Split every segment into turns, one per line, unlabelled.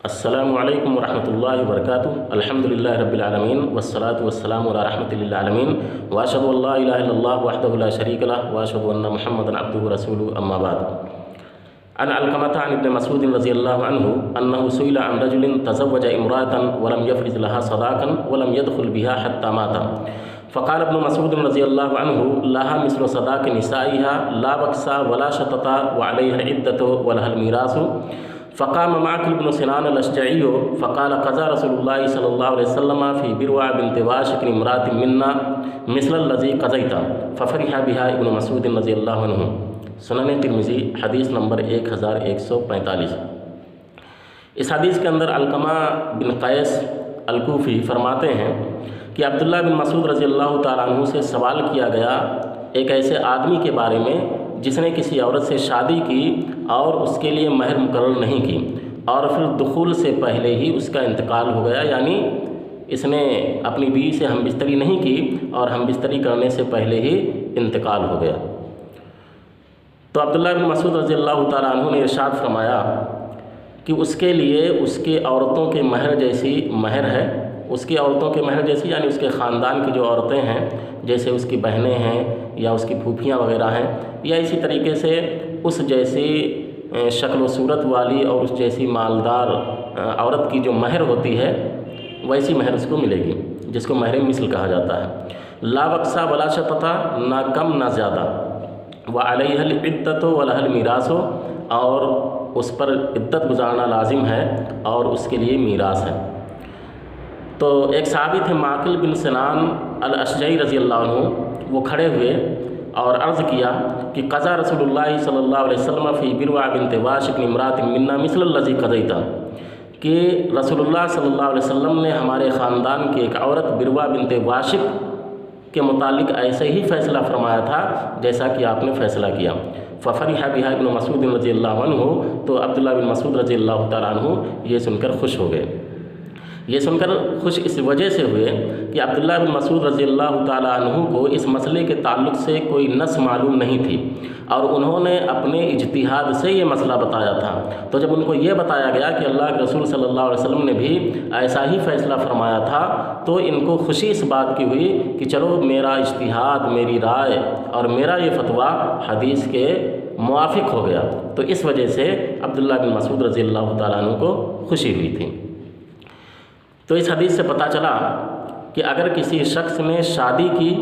السلام علیکم ورحمۃ اللہ وبرکاتہ۔ الحمدللہ رب العالمین والصلاة والسلام علی رحمۃ للعالمین واشهد ان لا الہ الا اللہ وحدہ لا شریک لہ واشهد ان محمدا عبدہ ورسولہ اما بعد۔ عن علقمة عن ابن مسعود رضی اللہ عنہ انه سئل عن رجل تزوج امرأة ولم يفرض لها صداقا ولم يدخل بها حتى مات، فقال ابن مسعود رضی اللہ عنہ لها مثل صداق نسائها لا بکس ولا شطط وعليها العدة ولها الميراث، فقام معقل بن سنان الاشجعي فقال قضى رسول الله صلى الله عليه وسلم في بروع بنت واشق امرأة منا مثل الذي قضيت، ففرح بها ابن مسعود رضی اللہ عنہ۔ سنن ترمذی حدیث نمبر 1145۔ اس حدیث کے اندر علقمہ بن قیس الکوفی فرماتے ہیں کہ عبداللہ بن مسعود رضی اللہ تعالیٰ عنہ سے سوال کیا گیا ایک ایسے آدمی کے بارے میں جس نے کسی عورت سے شادی کی اور اس کے لیے مہر مقرر نہیں کی، اور پھر دخول سے پہلے ہی اس کا انتقال ہو گیا، یعنی اس نے اپنی بیوی سے ہمبستری نہیں کی اور ہمبستری کرنے سے پہلے ہی انتقال ہو گیا۔ تو عبداللہ بن مسعود رضی اللہ تعالیٰ عنہ نے ارشاد فرمایا کہ اس کے لیے اس کے عورتوں کے مہر جیسی مہر ہے، اس کی عورتوں کے مہر جیسی یعنی اس کے خاندان کی جو عورتیں ہیں، جیسے اس کی بہنیں ہیں یا اس کی پھوپھیاں وغیرہ ہیں، یا اسی طریقے سے اس جیسی شکل و صورت والی اور اس جیسی مالدار عورت کی جو مہر ہوتی ہے ویسی مہر اس کو ملے گی، جس کو مہر مثل کہا جاتا ہے۔ لا بکسا ولا شططا، نہ کم نہ زیادہ، وعلیہ العدۃ ولہ المیراث، اور اس پر عدت گزارنا لازم ہے اور اس کے لیے میراث ہے۔ تو ایک صحابی تھے معقل بن سنان الاشجعی رضی اللہ عنہ، وہ کھڑے ہوئے اور عرض کیا کہ قضا رسول اللہ صلی اللہ علیہ وسلم فی بروع بنت واشق امرأة منا مثل الذی قضیت، کہ رسول اللہ صلی اللہ علیہ وسلم نے ہمارے خاندان کی ایک عورت بروع بنت واشق کے متعلق ایسے ہی فیصلہ فرمایا تھا جیسا کہ آپ نے فیصلہ کیا۔ ففرح بها ابن مسعود رضی اللہ عنہ، تو عبداللہ بن مسعود رضی اللہ تعالیٰ عنہ یہ سن کر خوش ہو گئے۔ یہ سن کر خوش اس وجہ سے ہوئے کہ عبداللہ بن مسعود رضی اللہ تعالیٰ عنہ کو اس مسئلے کے تعلق سے کوئی نص معلوم نہیں تھی، اور انہوں نے اپنے اجتہاد سے یہ مسئلہ بتایا تھا۔ تو جب ان کو یہ بتایا گیا کہ اللہ کے رسول صلی اللہ علیہ وسلم نے بھی ایسا ہی فیصلہ فرمایا تھا، تو ان کو خوشی اس بات کی ہوئی کہ چلو میرا اجتہاد، میری رائے اور میرا یہ فتویٰ حدیث کے موافق ہو گیا۔ تو اس وجہ سے عبداللہ بن مسعود رضی اللہ تعالیٰ عنہ کو خوشی ہوئی تھی۔ تو اس حدیث سے پتہ چلا کہ اگر کسی شخص نے شادی کی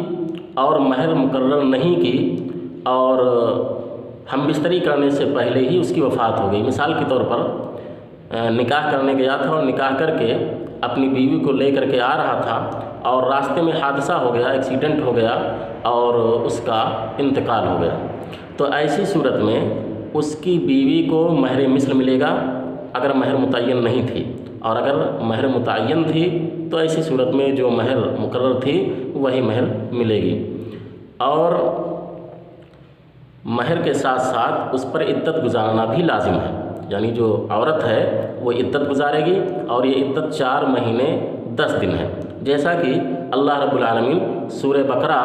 اور مہر مقرر نہیں کی اور ہمبستری کرنے سے پہلے ہی اس کی وفات ہو گئی، مثال کے طور پر نکاح کرنے گیا تھا اور نکاح کر کے اپنی بیوی کو لے کر کے آ رہا تھا اور راستے میں حادثہ ہو گیا، ایکسیڈنٹ ہو گیا اور اس کا انتقال ہو گیا، تو ایسی صورت میں اس کی بیوی کو مہر مثل ملے گا اگر مہر متعین نہیں تھی، اور اگر مہر متعین تھی تو ایسی صورت میں جو مہر مقرر تھی وہی مہر ملے گی، اور مہر کے ساتھ ساتھ اس پر عدت گزارنا بھی لازم ہے، یعنی جو عورت ہے وہ عدت گزارے گی، اور یہ عدت 4 مہینے 10 دن ہے، جیسا کہ اللہ رب العالمین سورہ بقرہ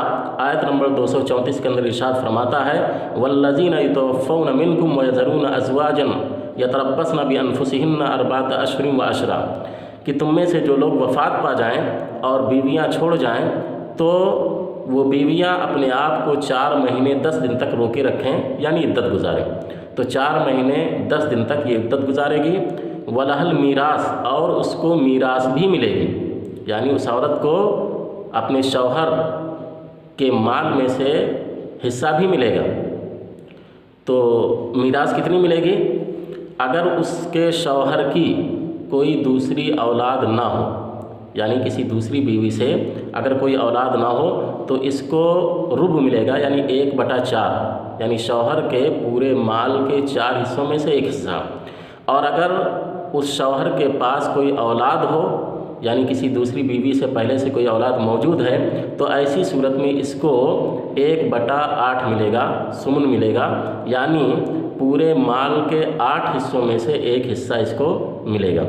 آیت نمبر 234 کے اندر ارشاد فرماتا ہے والذین یتوفون منکم ویذرون ازواجا یتربصن بانفسہن 4 اشہر وعشرا، کہ تم میں سے جو لوگ وفات پا جائیں اور بیویاں چھوڑ جائیں تو وہ بیویاں اپنے آپ کو 4 مہینے 10 دن تک روکے رکھیں، یعنی عدت گزاریں۔ تو 4 مہینے 10 دن تک یہ عدت گزارے گی، وَلَهَا الْمِيرَاث، اور اس کو میراث بھی ملے گی، یعنی اس عورت کو اپنے شوہر کے مال میں سے حصہ بھی ملے گا۔ تو میراث کتنی ملے گی؟ اگر اس کے شوہر کی کوئی دوسری اولاد نہ ہو، یعنی کسی دوسری بیوی سے اگر کوئی اولاد نہ ہو تو اس کو ربع ملے گا، یعنی 1/4، یعنی شوہر کے پورے مال کے 4 حصوں میں سے 1 حصہ۔ اور اگر اس شوہر کے پاس کوئی اولاد ہو، یعنی کسی دوسری بیوی سے پہلے سے کوئی اولاد موجود ہے، تو ایسی صورت میں اس کو 1/8 ملے گا، سمن ملے گا، یعنی پورے مال کے 8 حصوں میں سے 1 حصہ اس کو ملے گا۔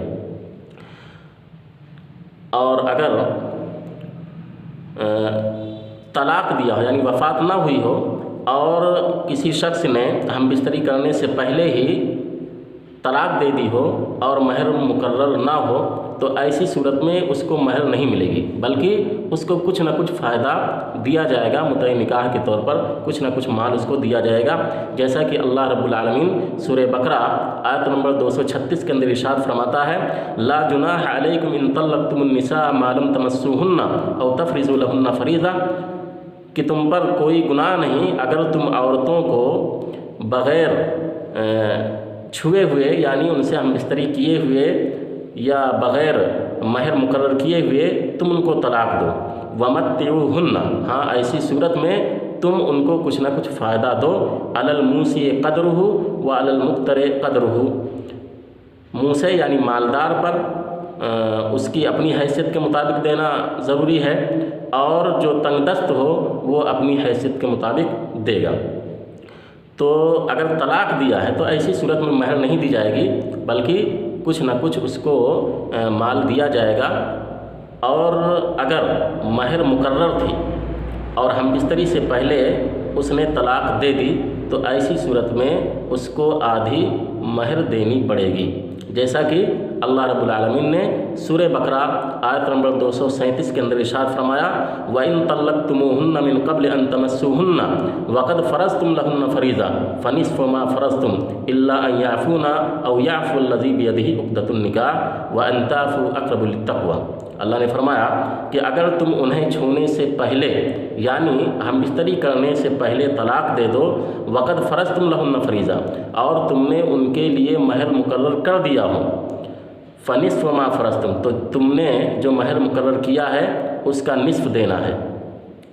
اور اگر طلاق دیا ہو، یعنی وفات نہ ہوئی ہو اور کسی شخص نے ہمبستری کرنے سے پہلے ہی طلاق دے دی ہو اور مہر مقرر نہ ہو تو ایسی صورت میں اس کو مہر نہیں ملے گی، بلکہ اس کو کچھ نہ کچھ فائدہ دیا جائے گا، متع نکاح کے طور پر کچھ نہ کچھ مال اس کو دیا جائے گا، جیسا کہ اللہ رب العالمین سورہ بقرہ آیت نمبر 236 کے اندر ارشاد فرماتا ہے لا جناح علیکم ان طلقتم النساء ما لم تمسوہن او تفرضوا لہن فریضہ، کہ تم پر کوئی گناہ نہیں اگر تم عورتوں کو بغیر چھوئے ہوئے یعنی ان سے ہمبستری کیے ہوئے یا بغیر مہر مقرر کیے ہوئے تم ان کو طلاق دو، ومتعوہن، ہاں ایسی صورت میں تم ان کو کچھ نہ کچھ فائدہ دو، علی الموسع قدرہ وعلی المقتر قدرہ، موسع یعنی مالدار پر اس کی اپنی حیثیت کے مطابق دینا ضروری ہے، اور جو تنگ دست ہو وہ اپنی حیثیت کے مطابق دے گا۔ تو اگر طلاق دیا ہے تو ایسی صورت میں مہر نہیں دی جائے گی، بلکہ کچھ نہ کچھ اس کو مال دیا جائے گا، اور اگر مہر مقرر تھی اور ہمبستری سے پہلے اس نے طلاق دے دی تو ایسی صورت میں اس کو آدھی مہر دینی پڑے گی، جیسا کہ اللہ رب العالمین نے سورہ بقرہ آیت نمبر 237 کے اندر ارشاد فرمایا وَإِن طَلَّقْتُمُوهُنَّ مِن قَبْلِ أَن تَمَسُّوهُنَّ وَقَدْ فَرَضْتُمْ لَهُنَّ فَرِيضَةً فَنِصْفُ مَا فَرَضْتُمْ إِلَّا أَن يَعْفُونَ أَوْ يَعْفُوَ الَّذِي بِيَدِهِ عُقْدَةُ النِّكَاحِ وَأَن تَعْفُوا أَقْرَبُ لِلتَّقْوَىٰ۔ اللہ نے فرمایا کہ اگر تم انہیں چھونے سے پہلے یعنی ہمبستری کرنے سے پہلے طلاق دے دو، وقد فرضتم لہن فریضہ، اور تم نے ان کے لیے مہر مقرر کر دیا ہو، فنصف ما فرضتم، تو تم نے جو مہر مقرر کیا ہے اس کا نصف دینا ہے،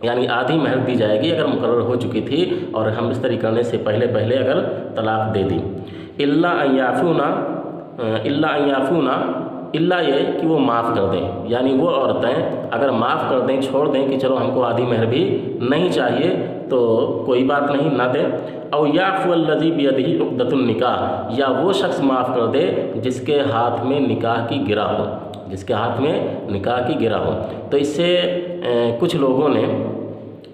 یعنی آدھی مہر دی جائے گی اگر مقرر ہو چکی تھی اور ہمبستری کرنے سے پہلے اگر طلاق دے دی، الا ان یعفونا، اللہ یہ کہ وہ معاف کر دیں، یعنی وہ عورتیں اگر معاف کر دیں، چھوڑ دیں کہ چلو ہم کو آدھی مہر بھی نہیں چاہیے تو کوئی بات نہیں، نہ دیں، او یعفو الذی بیدہ عقدۃ النکاح، یا وہ شخص معاف کر دے جس کے ہاتھ میں نکاح کی گرہ ہو، جس کے ہاتھ میں نکاح کی گرہ ہو۔ تو اس سے کچھ لوگوں نے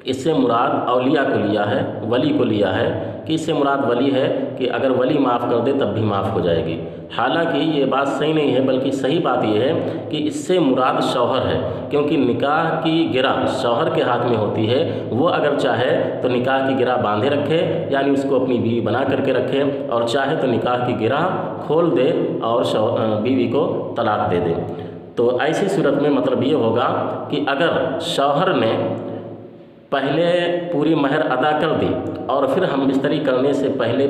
اس سے مراد اولیاء کو لیا ہے، ولی کو لیا ہے، کہ اس سے مراد ولی ہے کہ اگر ولی معاف کر دے تب بھی معاف ہو جائے گی، حالانکہ یہ بات صحیح نہیں ہے، بلکہ صحیح بات یہ ہے کہ اس سے مراد شوہر ہے، کیونکہ نکاح کی گرہ شوہر کے ہاتھ میں ہوتی ہے، وہ اگر چاہے تو نکاح کی گرہ باندھے رکھے، یعنی اس کو اپنی بیوی بنا کر کے رکھے، اور چاہے تو نکاح کی گرہ کھول دے اور بیوی کو طلاق دے دے۔ تو ایسی صورت میں مطلب یہ ہوگا کہ اگر شوہر نے پہلے پوری مہر ادا کر دی اور پھر ہمبستری کرنے سے پہلے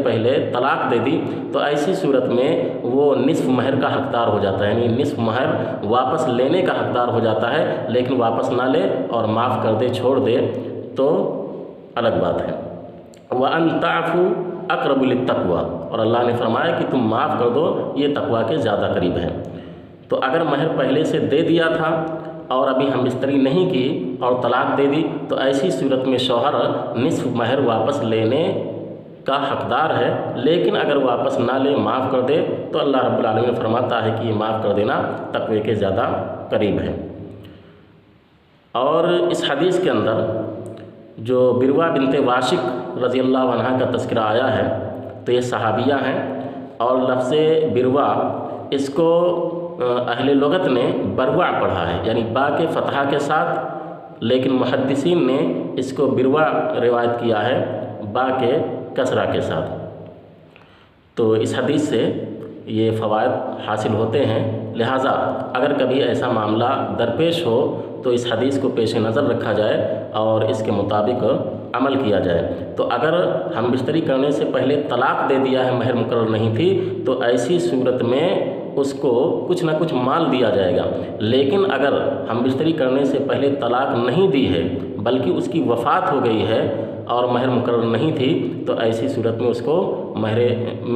طلاق دے دی تو ایسی صورت میں وہ نصف مہر کا حقدار ہو جاتا ہے، یعنی نصف مہر واپس لینے کا حقدار ہو جاتا ہے، لیکن واپس نہ لے اور معاف کر دے، چھوڑ دے تو الگ بات ہے۔ وَأَن تَعْفُوا أَقْرَبُ لِلتَّقْوَىٰ، اور اللہ نے فرمایا کہ تم معاف کر دو، یہ تقویٰ کے زیادہ قریب ہے۔ تو اگر مہر پہلے سے دے دیا تھا اور ابھی ہمبستری نہیں کی اور طلاق دے دی تو ایسی صورت میں شوہر نصف مہر واپس لینے کا حقدار ہے، لیکن اگر واپس نہ لے، معاف کر دے تو اللہ رب العالمین فرماتا ہے کہ یہ معاف کر دینا تقوی کے زیادہ قریب ہے۔ اور اس حدیث کے اندر جو بیوی بنت واشق رضی اللہ عنہ کا تذکرہ آیا ہے تو یہ صحابیہ ہیں، اور لفظ بیوی اس کو اہل لغت نے بروع پڑھا ہے، یعنی با کے فتحہ کے ساتھ، لیکن محدثین نے اس کو بیوی روایت کیا ہے با کے کسرہ کے ساتھ۔ تو اس حدیث سے یہ فوائد حاصل ہوتے ہیں، لہٰذا اگر کبھی ایسا معاملہ درپیش ہو تو اس حدیث کو پیش نظر رکھا جائے اور اس کے مطابق عمل کیا جائے۔ تو اگر ہمبستری کرنے سے پہلے طلاق دے دیا ہے، مہر مقرر نہیں تھی، تو ایسی صورت میں اس کو کچھ نہ کچھ مال دیا جائے گا، لیکن اگر ہمبستری کرنے سے پہلے طلاق نہیں دی ہے بلکہ اس کی وفات ہو گئی ہے اور مہر مقرر نہیں تھی تو ایسی صورت میں اس کو مہر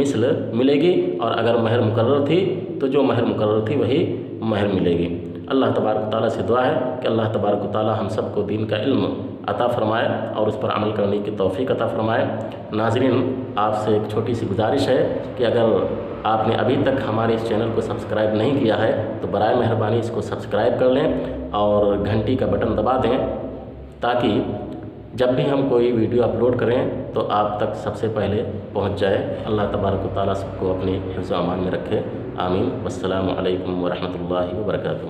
مثل ملے گی، اور اگر مہر مقرر تھی تو جو مہر مقرر تھی وہی مہر ملے گی۔ اللہ تبارک و تعالیٰ سے دعا ہے کہ اللہ تبارک و تعالیٰ ہم سب کو دین کا علم عطا فرمائے اور اس پر عمل کرنے کی توفیق عطا فرمائے۔ ناظرین، آپ سے ایک چھوٹی سی گزارش ہے کہ اگر آپ نے ابھی تک ہمارے اس چینل کو سبسکرائب نہیں کیا ہے تو برائے مہربانی اس کو سبسکرائب کر لیں اور گھنٹی کا بٹن دبا دیں، تاکہ جب بھی ہم کوئی ویڈیو اپلوڈ کریں تو آپ تک سب سے پہلے پہنچ جائے۔ اللہ تبارک و تعالیٰ سب کو اپنے حفظ و امان میں رکھے، آمین۔ والسلام علیکم ورحمۃ اللہ وبرکاتہ۔